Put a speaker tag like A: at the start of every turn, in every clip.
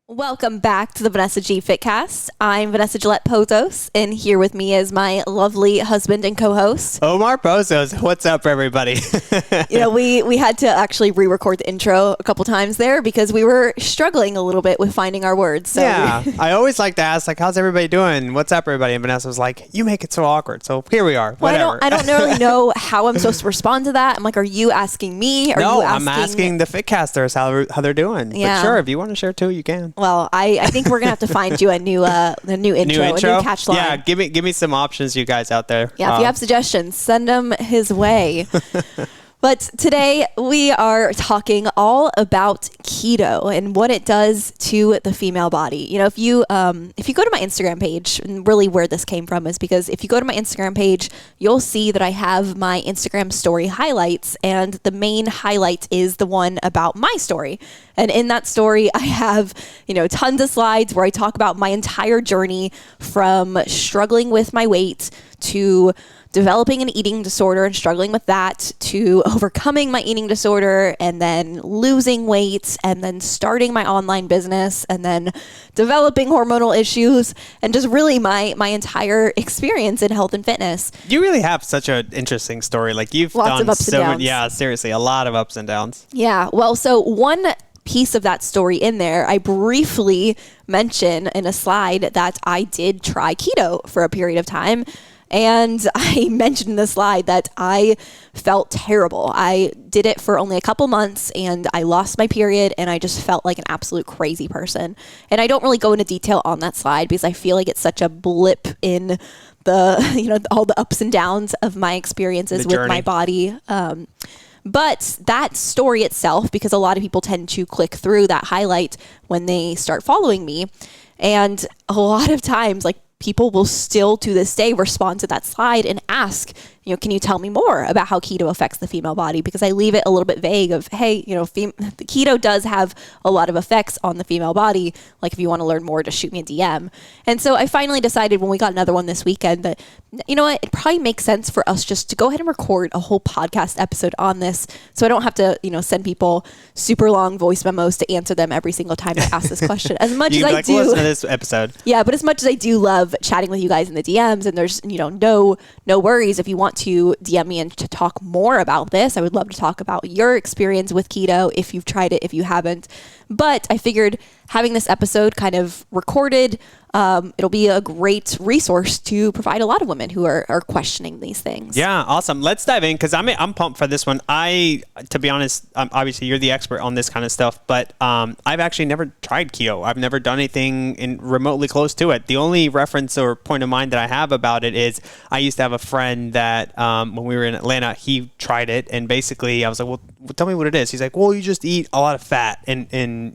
A: Welcome back to the Vanessa G Fitcast. I'm Vanessa Gillette Pozos, and here with me is my lovely husband and co-host,
B: Omar Pozos. What's up, everybody?
A: we had to actually re-record the intro a couple times there because we were struggling a little bit with finding our words. So
B: yeah, I always like to ask, how's everybody doing? What's up, everybody? And Vanessa was like, you make it so awkward. So here we are. Whatever.
A: I don't really know how I'm supposed to respond to that. I'm like, are you asking me?
B: I'm asking the Fitcasters how they're doing.
A: Yeah.
B: But sure, if you want to share too, you can.
A: Well, I think we're gonna have to find you a new intro, a new catch line.
B: Yeah, give me some options, you guys out there.
A: Yeah, if you have suggestions, send them his way. But today we are talking all about keto and what it does to the female body. You know, if you go to my Instagram page, and really where this came from is because if you go to my Instagram page, you'll see that I have my Instagram story highlights, and the main highlight is the one about my story. And in that story, I have, tons of slides where I talk about my entire journey from struggling with my weight to developing an eating disorder and struggling with that, to overcoming my eating disorder and then losing weight and then starting my online business and then developing hormonal issues and just really my entire experience in health and fitness.
B: You really have such an interesting story. Like you've
A: Lots
B: done
A: of ups
B: so
A: and
B: many,
A: downs.
B: yeah, seriously, a lot of ups and downs.
A: Yeah. Well, so one piece of that story in there, I briefly mention in a slide that I did try keto for a period of time. And I mentioned in the slide that I felt terrible. I did it for only a couple months and I lost my period and I just felt like an absolute crazy person. And I don't really go into detail on that slide because I feel like it's such a blip in the, all the ups and downs of my experiences with my body. But that story itself, because a lot of people tend to click through that highlight when they start following me. And a lot of times, people will still to this day respond to that slide and ask, can you tell me more about how keto affects the female body? Because I leave it a little bit vague of, hey, the keto does have a lot of effects on the female body. Like if you want to learn more, just shoot me a DM. And so I finally decided when we got another one this weekend that, what, it probably makes sense for us just to go ahead and record a whole podcast episode on this. So I don't have to, send people super long voice memos to answer them every single time they ask this question. As much as I do.
B: Listen to this episode.
A: Yeah, but as much as I do love chatting with you guys in the DMs, and there's, no worries if you want to DM me and to talk more about this. I would love to talk about your experience with keto if you've tried it, if you haven't. But I figured having this episode kind of recorded, it'll be a great resource to provide a lot of women who are questioning these things.
B: Yeah, awesome. Let's dive in because I'm pumped for this one. To be honest, obviously you're the expert on this kind of stuff, but I've actually never tried keto. I've never done anything remotely close to it. The only reference or point of mind that I have about it is I used to have a friend that when we were in Atlanta, he tried it, and basically I was like, well, tell me what it is. He's like, well, you just eat a lot of fat, and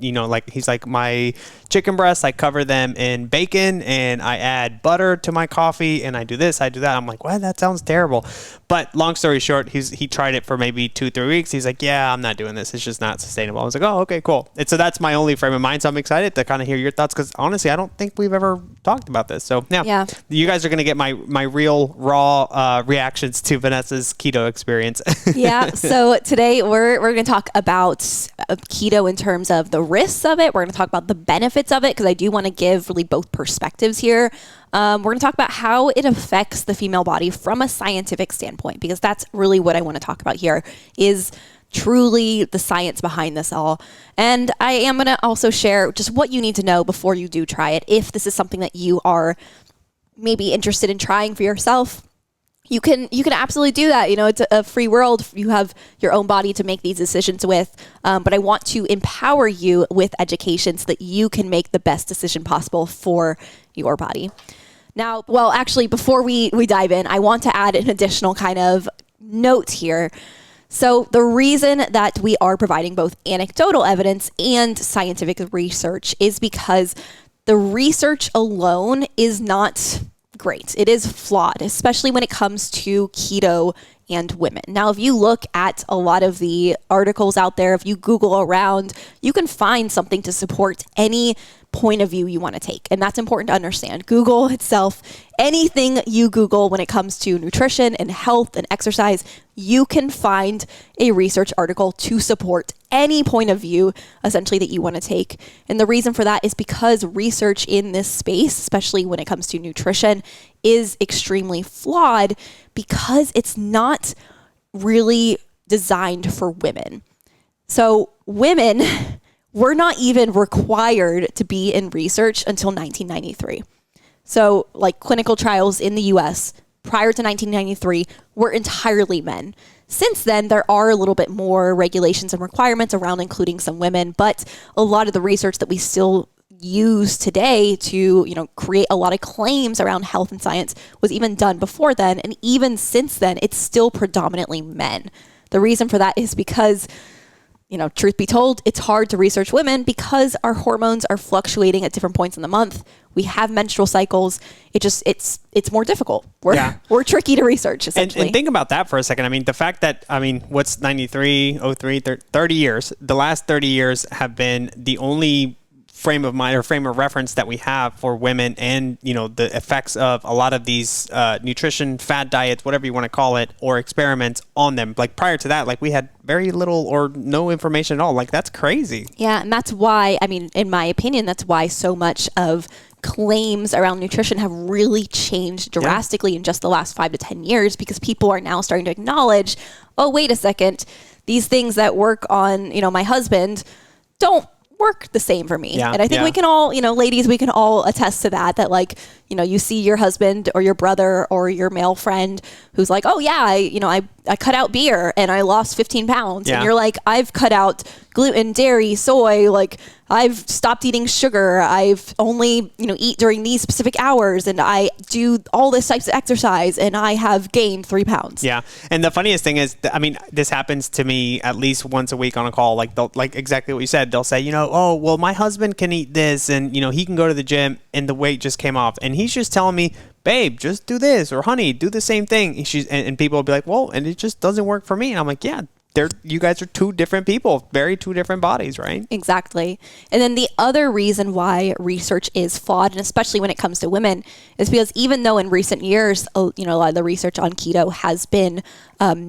B: he's like, my chicken breasts, I cover them in bacon and I add butter to my coffee and I do this, I do that. I'm like, what? That sounds terrible. But long story short, he tried it for maybe 2-3 weeks. He's like, yeah, I'm not doing this. It's just not sustainable. I was like, oh, okay, cool. And so that's my only frame of mind. So I'm excited to kind of hear your thoughts because honestly, I don't think we've ever talked about this. So yeah. You guys are going to get my real raw reactions to Vanessa's keto experience.
A: Yeah. So today we're going to talk about keto in terms of the risks of it. We're going to talk about the benefits of it because I do want to give really both perspectives here. We're going to talk about how it affects the female body from a scientific standpoint, because that's really what I want to talk about here is truly the science behind this all. And I am going to also share just what you need to know before you do try it. If this is something that you are maybe interested in trying for yourself, you can absolutely do that. It's a free world. You have your own body to make these decisions with. But I want to empower you with education so that you can make the best decision possible for your body. Now, well, actually, before we dive in, I want to add an additional kind of note here. So the reason that we are providing both anecdotal evidence and scientific research is because the research alone is not great. It is flawed, especially when it comes to keto and women. Now, if you look at a lot of the articles out there, if you Google around, you can find something to support any point of view you want to take. And that's important to understand. Google itself, anything you Google when it comes to nutrition and health and exercise, you can find a research article to support any point of view essentially that you want to take. And the reason for that is because research in this space, especially when it comes to nutrition, is extremely flawed because it's not really designed for women. So women were not even required to be in research until 1993. So like clinical trials in the US prior to 1993 were entirely men. Since then, there are a little bit more regulations and requirements around including some women, but a lot of the research that we still use today to, create a lot of claims around health and science was even done before then. And even since then, it's still predominantly men. The reason for that is because, truth be told, it's hard to research women because our hormones are fluctuating at different points in the month. We have menstrual cycles. It's more difficult. We're tricky to research, essentially.
B: And think about that for a second. I mean, the fact that, what's 93, 03, 30 years, the last 30 years have been the only frame of mind or frame of reference that we have for women and, the effects of a lot of these nutrition, fad diets, whatever you want to call it, or experiments on them. Like prior to that, we had very little or no information at all. That's crazy.
A: Yeah. And that's why, in my opinion, that's why so much of claims around nutrition have really changed drastically in just the last 5 to 10 years, because people are now starting to acknowledge, oh, wait a second, these things that work on, my husband don't work the same for me. And I think we can all, ladies, we can all attest to that, you see your husband or your brother or your male friend who's like, oh yeah, I cut out beer and I lost 15 pounds. And you're like, I've cut out gluten, dairy, soy, I've stopped eating sugar. I've only, eat during these specific hours, and I do all this types of exercise, and I have gained 3 pounds.
B: Yeah. And the funniest thing is, this happens to me at least once a week on a call. Like exactly what you said. They'll say, oh, well, my husband can eat this, and, he can go to the gym, and the weight just came off. And he's just telling me, babe, just do this, or honey, do the same thing. And people will be like, well, and it just doesn't work for me. And I'm like, yeah. You guys are two different people, two different bodies, right?
A: Exactly. And then the other reason why research is flawed, and especially when it comes to women, is because even though in recent years, a lot of the research on keto has been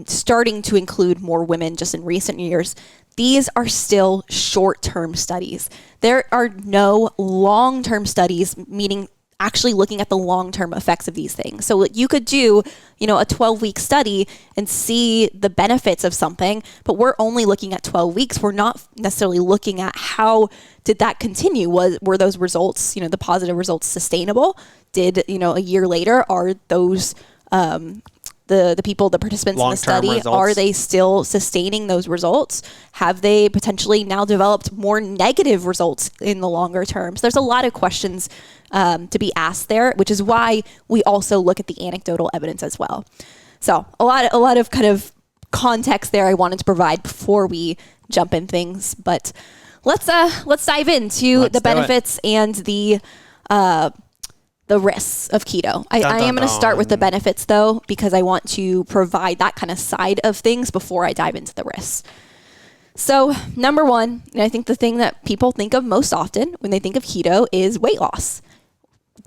A: starting to include more women just in recent years, these are still short-term studies. There are no long-term studies, meaning actually looking at the long-term effects of these things. So you could do, a 12-week study and see the benefits of something, but we're only looking at 12 weeks. We're not necessarily looking at how did that continue? Were those results, the positive results sustainable? Did, a year later, are those, the participants in the study, results. Are they still sustaining those results? Have they potentially now developed more negative results in the longer term? So there's a lot of questions to be asked there, which is why we also look at the anecdotal evidence as well. So a lot of kind of context there I wanted to provide before we jump in things, but let's dive into the benefits and the risks of keto. I am going to start with the benefits though, because I want to provide that kind of side of things before I dive into the risks. So number one, and I think the thing that people think of most often when they think of keto is weight loss.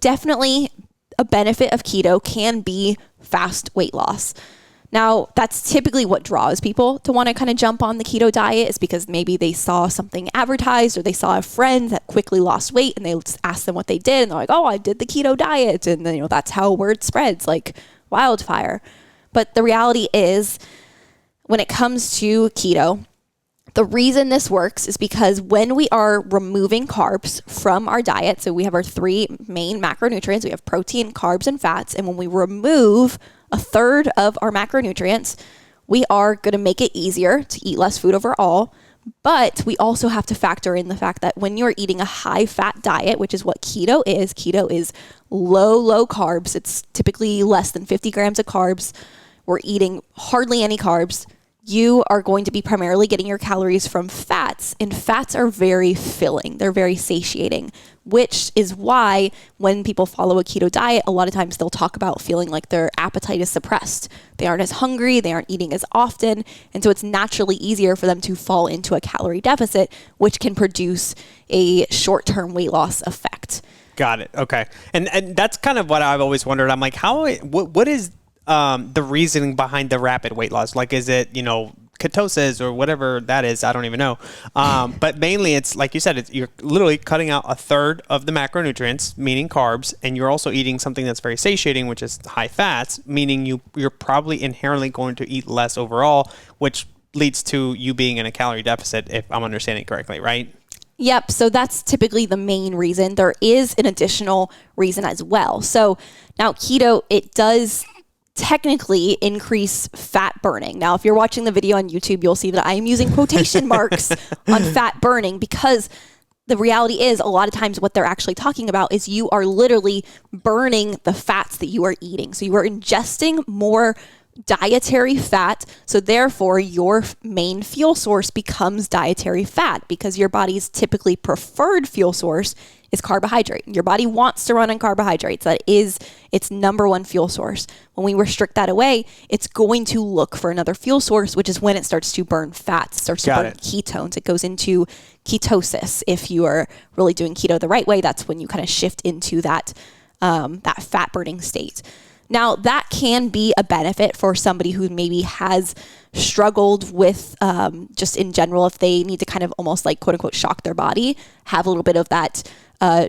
A: Definitely a benefit of keto can be fast weight loss. Now, that's typically what draws people to want to kind of jump on the keto diet, is because maybe they saw something advertised or they saw a friend that quickly lost weight and they asked them what they did and they're like, oh, I did the keto diet. And then, that's how word spreads like wildfire. But the reality is, when it comes to keto, the reason this works is because when we are removing carbs from our diet, so we have our 3 main macronutrients, we have protein, carbs, and fats, and when we remove a third of our macronutrients, we are going to make it easier to eat less food overall. But we also have to factor in the fact that when you're eating a high fat diet, which is what keto is low carbs. It's typically less than 50 grams of carbs. We're eating hardly any carbs. you are going to be primarily getting your calories from fats, and fats are very filling. They're very satiating, which is why when people follow a keto diet, a lot of times they'll talk about feeling like their appetite is suppressed. They aren't as hungry, they aren't eating as often, and so it's naturally easier for them to fall into a calorie deficit, which can produce a short-term weight loss effect.
B: Got it. Okay. And that's kind of what I've always wondered. I'm like, what is the reasoning behind the rapid weight loss? Like, is it, ketosis or whatever that is? I don't even know. But mainly it's like you said, you're literally cutting out a third of the macronutrients, meaning carbs, and you're also eating something that's very satiating, which is high fats, meaning you're probably inherently going to eat less overall, which leads to you being in a calorie deficit, if I'm understanding correctly, right?
A: Yep. So that's typically the main reason. There is an additional reason as well. So now keto, it does technically increase fat burning. Now, if you're watching the video on YouTube, you'll see that I am using quotation marks on fat burning, because the reality is a lot of times what they're actually talking about is you are literally burning the fats that you are eating. So you are ingesting more dietary fat, so therefore your main fuel source becomes dietary fat, because your body's typically preferred fuel source is carbohydrate. Your body wants to run on carbohydrates. That is its number one fuel source. When we restrict that away, it's going to look for another fuel source, which is when it starts to burn fats, starts to burn ketones. It goes into ketosis. If you are really doing keto the right way, that's when you kind of shift into that fat burning state. Now, that can be a benefit for somebody who maybe has struggled with just in general, if they need to kind of almost like quote unquote shock their body, have a little bit of that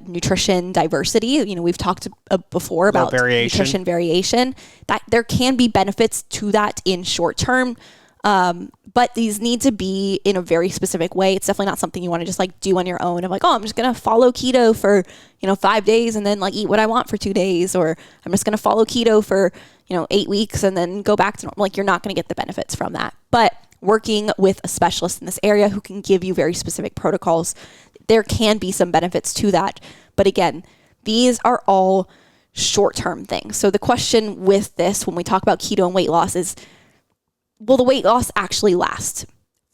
A: nutrition diversity. We've talked before about nutrition variation, that there can be benefits to that in short term. But these need to be in a very specific way. It's definitely not something you want to just like do on your own. I'm like, I'm just going to follow keto for, 5 days and then like eat what I want for 2 days, or I'm just going to follow keto for, 8 weeks and then go back to normal. Like, you're not going to get the benefits from that. But working with a specialist in this area who can give you very specific protocols, there can be some benefits to that. But again, these are all short-term things. So the question with this, when we talk about keto and weight loss, is, will the weight loss actually last?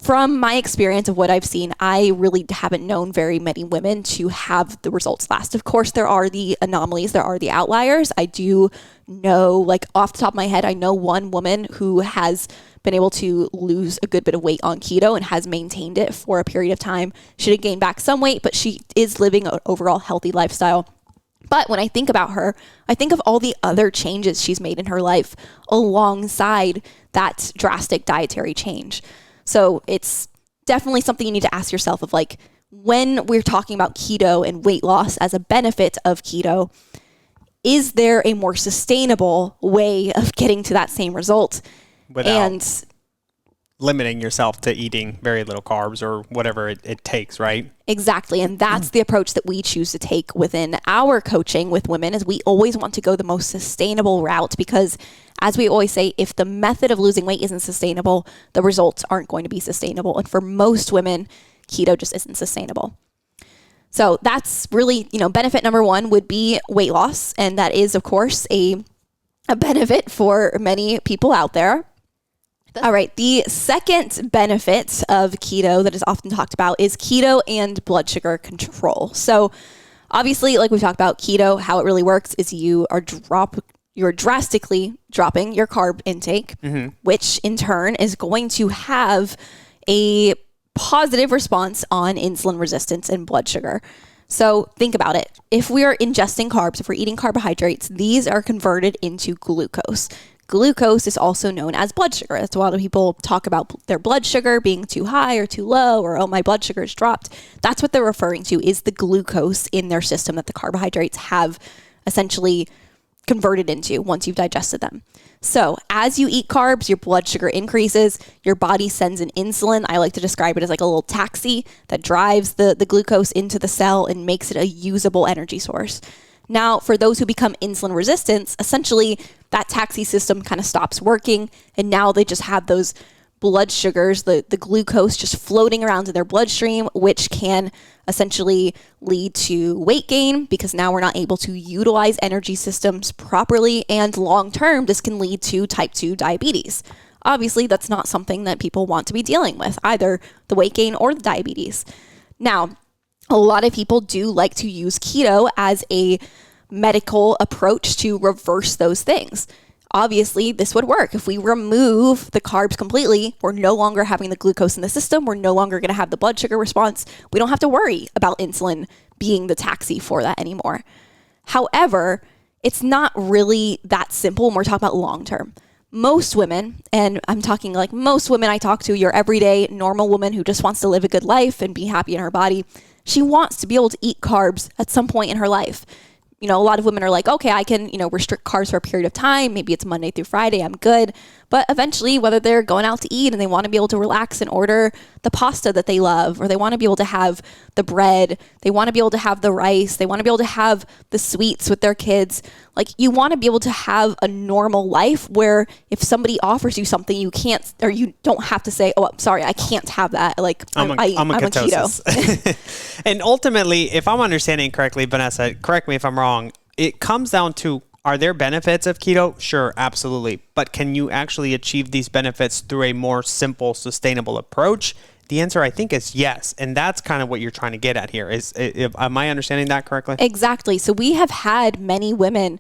A: From my experience of what I've seen, I really haven't known very many women to have the results last. Of course, there are the anomalies, there are the outliers. I do know, like off the top of my head, I know one woman who has been able to lose a good bit of weight on keto and has maintained it for a period of time. She did gain back some weight, but she is living an overall healthy lifestyle. But when I think about her, I think of all the other changes she's made in her life alongside that drastic dietary change. So it's definitely something you need to ask yourself of, like, when we're talking about keto and weight loss as a benefit of keto, is there a more sustainable way of getting to that same result?
B: Without limiting yourself to eating very little carbs or whatever it takes, right?
A: Exactly. And that's the approach that we choose to take within our coaching with women, is we always want to go the most sustainable route, because as we always say, if the method of losing weight isn't sustainable, the results aren't going to be sustainable. And for most women, keto just isn't sustainable. So that's really, benefit number one would be weight loss. And that is, of course, a benefit for many people out there. All right. The second benefit of keto that is often talked about is keto and blood sugar control. So obviously, like we talked about, keto, how it really works is you're drastically dropping your carb intake, which in turn is going to have a positive response on insulin resistance and blood sugar. So think about it. If we are ingesting carbs, if we're eating carbohydrates, these are converted into glucose. Glucose is also known as blood sugar. That's why a lot of people talk about their blood sugar being too high or too low, or, my blood sugar is dropped. That's what they're referring to, is the glucose in their system that the carbohydrates have essentially converted into once you've digested them. So as you eat carbs, your blood sugar increases, your body sends an insulin. I like to describe it as like a little taxi that drives the glucose into the cell and makes it a usable energy source. Now, for those who become insulin resistant, essentially that taxi system kind of stops working, and now they just have those blood sugars, the glucose just floating around in their bloodstream, which can essentially lead to weight gain, because now we're not able to utilize energy systems properly, and long term, this can lead to type 2 diabetes. Obviously, that's not something that people want to be dealing with, either the weight gain or the diabetes. Now, a lot of people do like to use keto as a medical approach to reverse those things. Obviously, this would work. If we remove the carbs completely, we're no longer having the glucose in the system. We're no longer going to have the blood sugar response. We don't have to worry about insulin being the taxi for that anymore. However, it's not really that simple when we're talking about long term. Most women, and I'm talking like most women I talk to, your everyday normal woman who just wants to live a good life and be happy in her body, she wants to be able to eat carbs at some point in her life. You know, a lot of women are like, okay, I can, restrict carbs for a period of time. Maybe it's Monday through Friday. I'm good. But eventually, whether they're going out to eat and they want to be able to relax and order the pasta that they love, or they want to be able to have the bread, they want to be able to have the rice, they want to be able to have the sweets with their kids. Like, you want to be able to have a normal life where if somebody offers you something, you can't, or you don't have to say, oh, I'm sorry, I can't have that. Like, I'm a
B: keto. And ultimately, if I'm understanding correctly, Vanessa, correct me if I'm wrong, it comes down to, are there benefits of keto? Sure, absolutely. But can you actually achieve these benefits through a more simple, sustainable approach? The answer, I think, is yes. And that's kind of what you're trying to get at here. Am I understanding that correctly?
A: Exactly. So we have had many women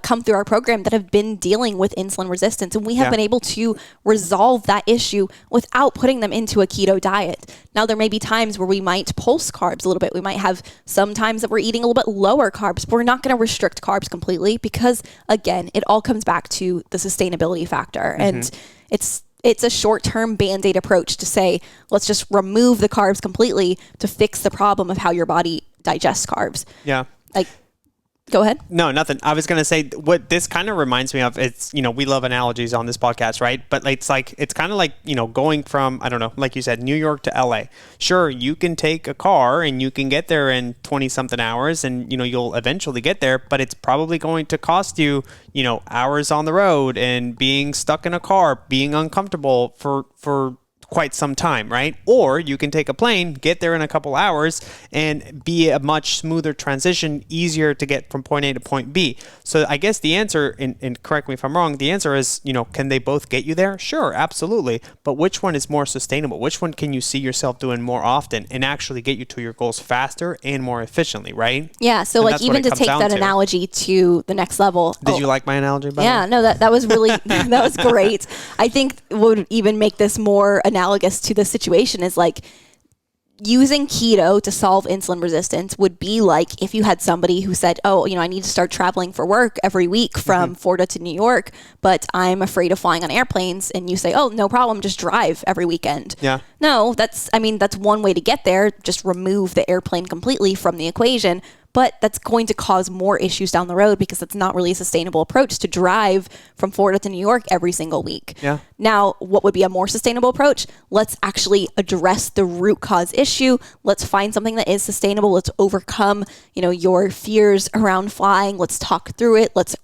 A: come through our program that have been dealing with insulin resistance, and we have been able to resolve that issue without putting them into a keto diet. Now, there may be times where we might pulse carbs a little bit. We might have some times that we're eating a little bit lower carbs, but we're not going to restrict carbs completely because, again, it all comes back to the sustainability factor. And it's a short-term Band-Aid approach to say, let's just remove the carbs completely to fix the problem of how your body digests carbs.
B: Yeah.
A: Like, go ahead.
B: No, nothing. I was going to say what this kind of reminds me of, it's, we love analogies on this podcast, right? But it's kind of like, going from, I don't know, like you said, New York to LA. Sure, you can take a car and you can get there in 20 something hours and, you'll eventually get there, but it's probably going to cost you, hours on the road and being stuck in a car, being uncomfortable for quite some time, right? Or you can take a plane, get there in a couple hours, and be a much smoother transition, easier to get from point A to point B. So I guess the answer, and correct me if I'm wrong, the answer is, can they both get you there? Sure, absolutely. But which one is more sustainable? Which one can you see yourself doing more often and actually get you to your goals faster and more efficiently, right?
A: Yeah, so
B: and
A: like even to take that analogy to the next level.
B: Did you like my analogy?
A: No, that was really, that was great. I think what would even make this more analogous to the situation is like using keto to solve insulin resistance would be like if you had somebody who said, oh, I need to start traveling for work every week from Florida to New York, but I'm afraid of flying on airplanes. And you say, oh, no problem, just drive every weekend.
B: Yeah.
A: No, that's one way to get there. Just remove the airplane completely from the equation. But that's going to cause more issues down the road because it's not really a sustainable approach to drive from Florida to New York every single week.
B: Yeah.
A: Now, what would be a more sustainable approach? Let's actually address the root cause issue. Let's find something that is sustainable. Let's overcome, your fears around flying. Let's talk through it. Let's,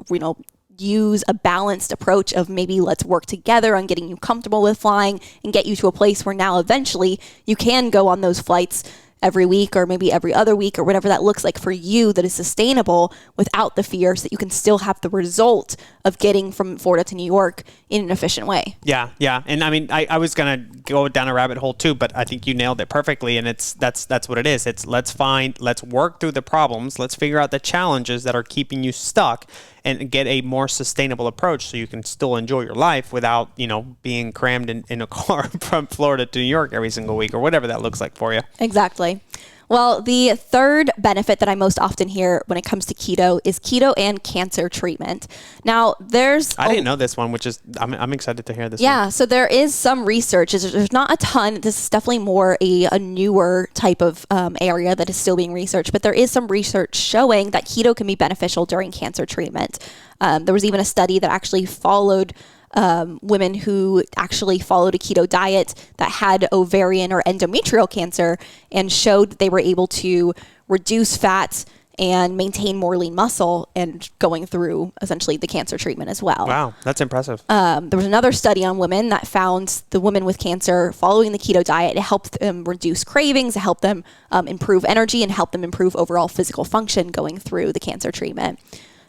A: use a balanced approach of maybe let's work together on getting you comfortable with flying and get you to a place where now eventually you can go on those flights every week or maybe every other week or whatever that looks like for you that is sustainable without the fear so that you can still have the result of getting from Florida to New York in an efficient way.
B: Yeah. And I mean, I was going to go down a rabbit hole too, but I think you nailed it perfectly. And that's what it is. It's let's work through the problems. Let's figure out the challenges that are keeping you stuck and get a more sustainable approach so you can still enjoy your life without, being crammed in a car from Florida to New York every single week or whatever that looks like for you.
A: Exactly. Well, the third benefit that I most often hear when it comes to keto is keto and cancer treatment. Now, I
B: didn't know this one, which is, I'm excited to hear this one.
A: Yeah, so there is some research. There's not a ton. This is definitely more a newer type of area that is still being researched, but there is some research showing that keto can be beneficial during cancer treatment. There was even a study that actually followed women who actually followed a keto diet that had ovarian or endometrial cancer and showed that they were able to reduce fat and maintain more lean muscle and going through essentially the cancer treatment as well.
B: Wow, that's impressive.
A: There was another study on women that found the women with cancer following the keto diet, it helped them reduce cravings, it helped them improve energy and helped them improve overall physical function going through the cancer treatment.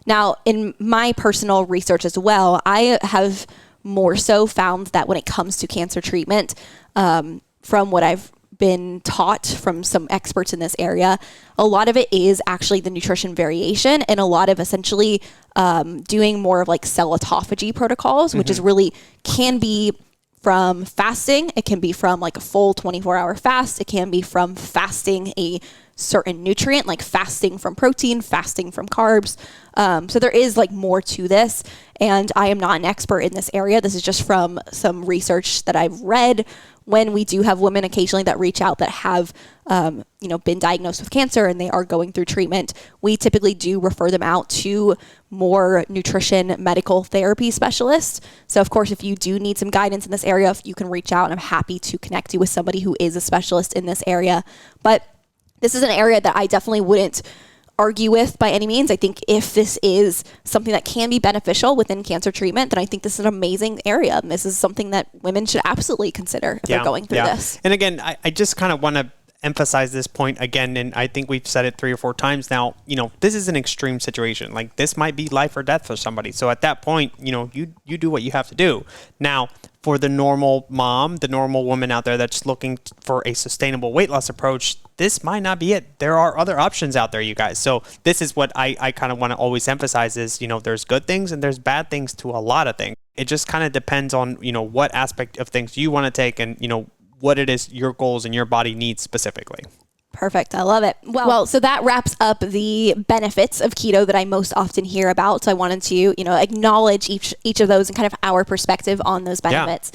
A: Now, in my personal research as well, I have more so found that when it comes to cancer treatment, from what I've been taught from some experts in this area, a lot of it is actually the nutrition variation and a lot of essentially doing more of like cell autophagy protocols, which is really can be from fasting. It can be from like a full 24-hour fast. It can be from fasting a certain nutrient, like fasting from protein, fasting from carbs. So there is like more to this. And I am not an expert in this area. This is just from some research that I've read. When we do have women occasionally that reach out that have, been diagnosed with cancer and they are going through treatment, we typically do refer them out to more nutrition medical therapy specialists. So of course, if you do need some guidance in this area, you can reach out and I'm happy to connect you with somebody who is a specialist in this area. But this is an area that I definitely wouldn't argue with by any means. I think if this is something that can be beneficial within cancer treatment, then I think this is an amazing area. And this is something that women should absolutely consider if they're going through this.
B: And again, I just kind of want to emphasize this point again, and I think we've said it 3 or 4 times now. This is an extreme situation. Like, this might be life or death for somebody. So at that point, you do what you have to do. Now, for the normal mom, the normal woman out there that's looking for a sustainable weight loss approach, this might not be it. There are other options out there, you guys. So this is what I kind of want to always emphasize is, there's good things and there's bad things to a lot of things. It just kind of depends on, what aspect of things you want to take and, what it is your goals and your body needs specifically.
A: Perfect. I love it. Well, so that wraps up the benefits of keto that I most often hear about. So I wanted to, acknowledge each of those and kind of our perspective on those benefits.